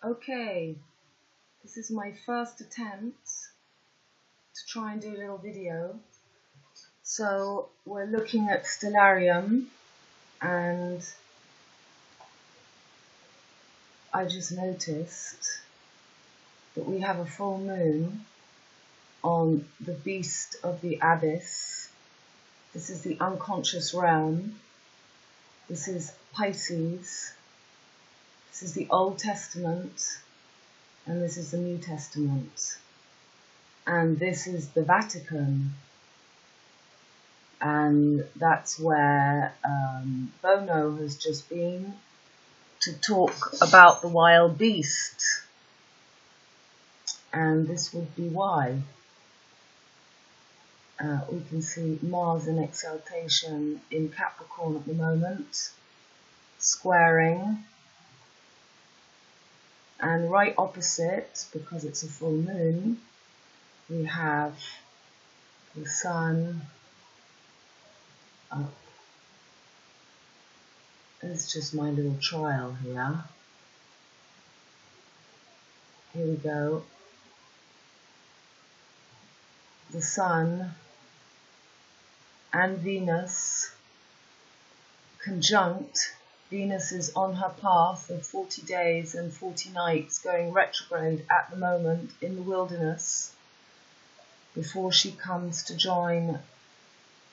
Okay, this is my first attempt to try and do a little video. So we're looking at Stellarium, and I just noticed that we have a full moon on the beast of the abyss. This is the unconscious realm. This is Pisces. This is the Old Testament, and this is the New Testament. And this is the Vatican. And that's where Bono has just been to talk about the wild beast. And this would be why. We can see Mars in exaltation in Capricorn at the moment, squaring. And right opposite, because it's a full moon, we have the Sun up. It's just my little trial here. Here we go. The Sun and Venus conjunct. Venus is on her path of 40 days and 40 nights, going retrograde at the moment in the wilderness, before she comes to join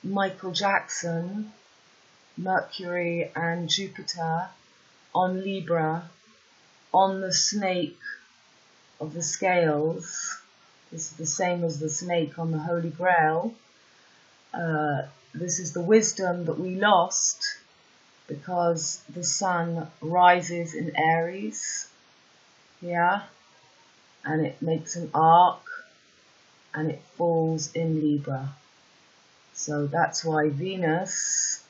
Michael Jackson, Mercury and Jupiter on Libra, on the snake of the scales. This is the same as the snake on the Holy Grail. This is the wisdom that we lost because the Sun rises in Aries, yeah, and it makes an arc and it falls in Libra. So that's why Venus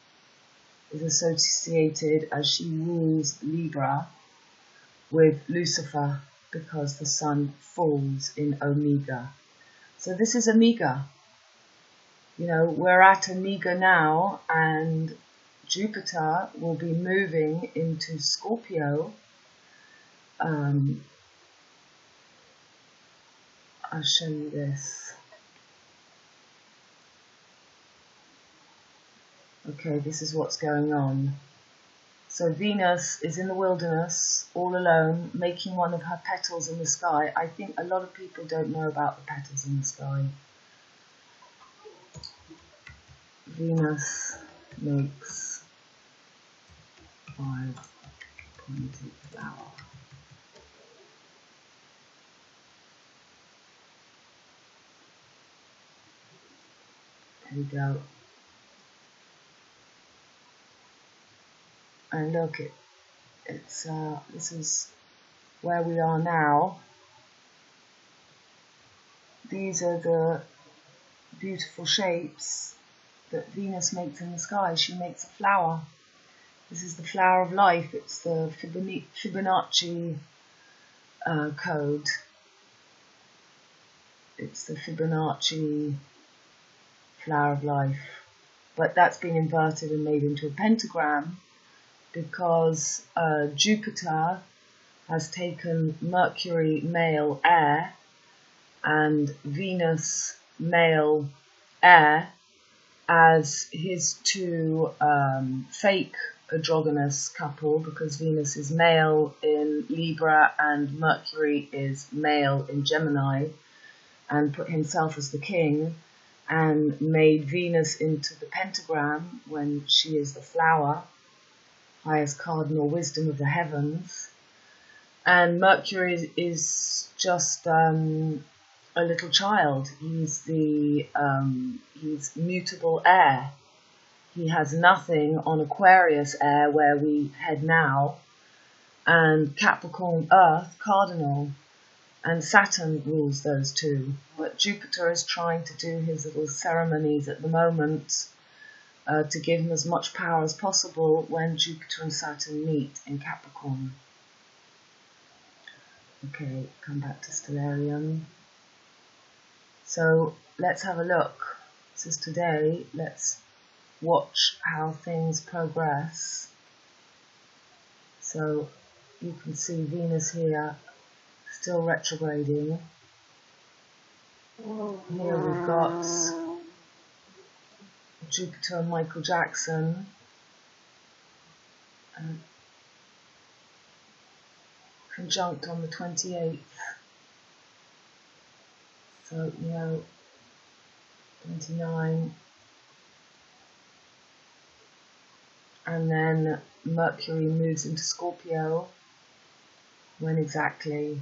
is associated, as she rules Libra, with Lucifer, because the Sun falls in Omega. So this is Omega. You know, we're at Omega now, and Jupiter will be moving into Scorpio. I'll show you this. Okay, this is what's going on. So Venus is in the wilderness, all alone, making one of her petals in the sky. I think a lot of people don't know about the petals in the sky. Venus makes 5-pointed flower. There we go. And look, it's this is where we are now. These are the beautiful shapes that Venus makes in the sky. She makes a flower. This is the flower of life. It's the Fibonacci code. It's the Fibonacci flower of life. But that's been inverted and made into a pentagram, because Jupiter has taken Mercury male air and Venus male air as his two fake androgynous couple, because Venus is male in Libra and Mercury is male in Gemini, and put himself as the king and made Venus into the pentagram when she is the flower, highest cardinal wisdom of the heavens. And Mercury is just a little child. He's he's mutable air. He has nothing on Aquarius air, where we head now, and Capricorn earth, cardinal, and Saturn rules those two. But Jupiter is trying to do his little ceremonies at the moment, to give him as much power as possible when Jupiter and Saturn meet in Capricorn. Okay, come back to Stellarium. So let's have a look. This is today. Let's watch how things progress. So you can see Venus here still retrograding. Here we've got Jupiter and Michael Jackson. Conjunct on the 28th. So, 29. And then Mercury moves into Scorpio. When exactly?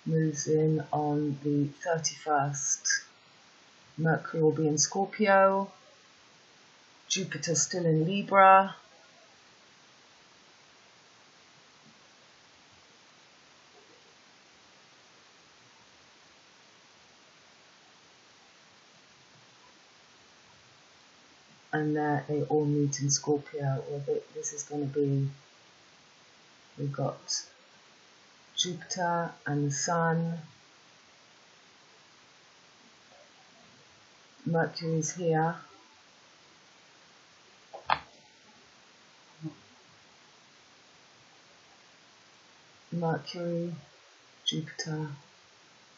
Moves in on the 31st. Mercury will be in Scorpio. Jupiter still in Libra. And there they all meet in Scorpio. This is going to be, we've got Jupiter and the Sun. Mercury's here. Mercury, Jupiter,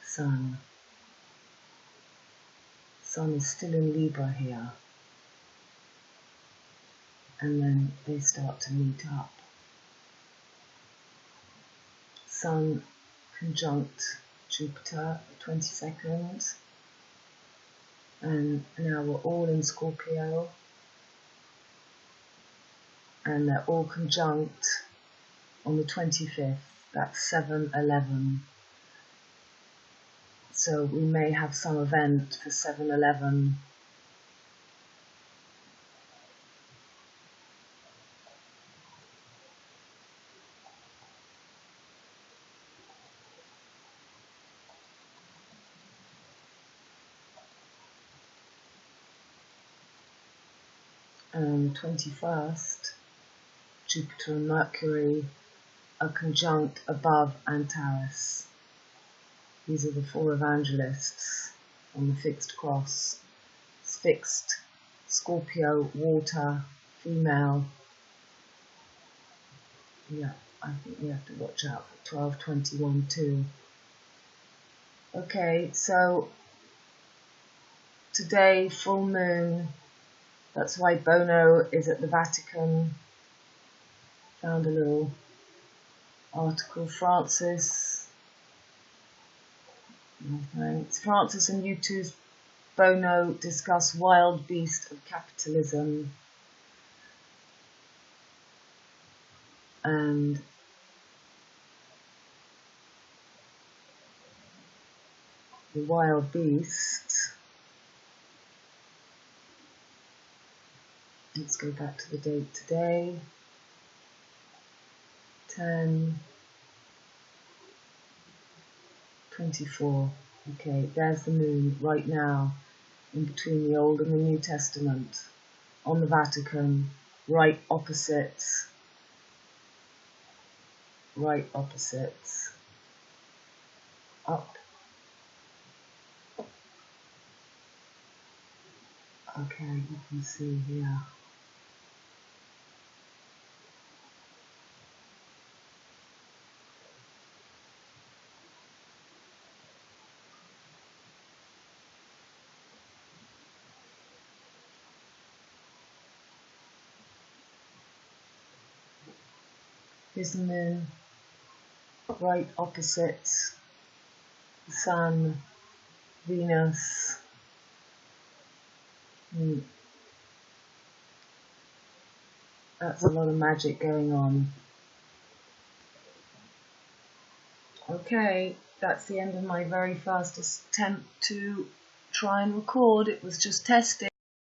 Sun. Sun is still in Libra here. And then they start to meet up. Sun conjunct Jupiter, 22nd. And now we're all in Scorpio. And they're all conjunct on the 25th. That's 7/11. So we may have some event for 7/11. And 21st, Jupiter and Mercury are conjunct above Antares. These are the four evangelists on the fixed cross. It's fixed Scorpio, water, female. Yeah, I think we have to watch out for 12/21 too. Okay, so today, full moon. That's why Bono is at the Vatican. Found a little article. Francis. No thanks. Francis and U2's Bono discuss wild beast of capitalism. And the wild beast. Let's go back to the date today. 10/24. Okay, there's the moon right now in between the Old and the New Testament on the Vatican, right opposites. Right opposites. Up. Okay, you can see here. Here's the moon, right opposites, the Sun, Venus. That's a lot of magic going on. Okay, that's the end of my very first attempt to try and record. It was just testing.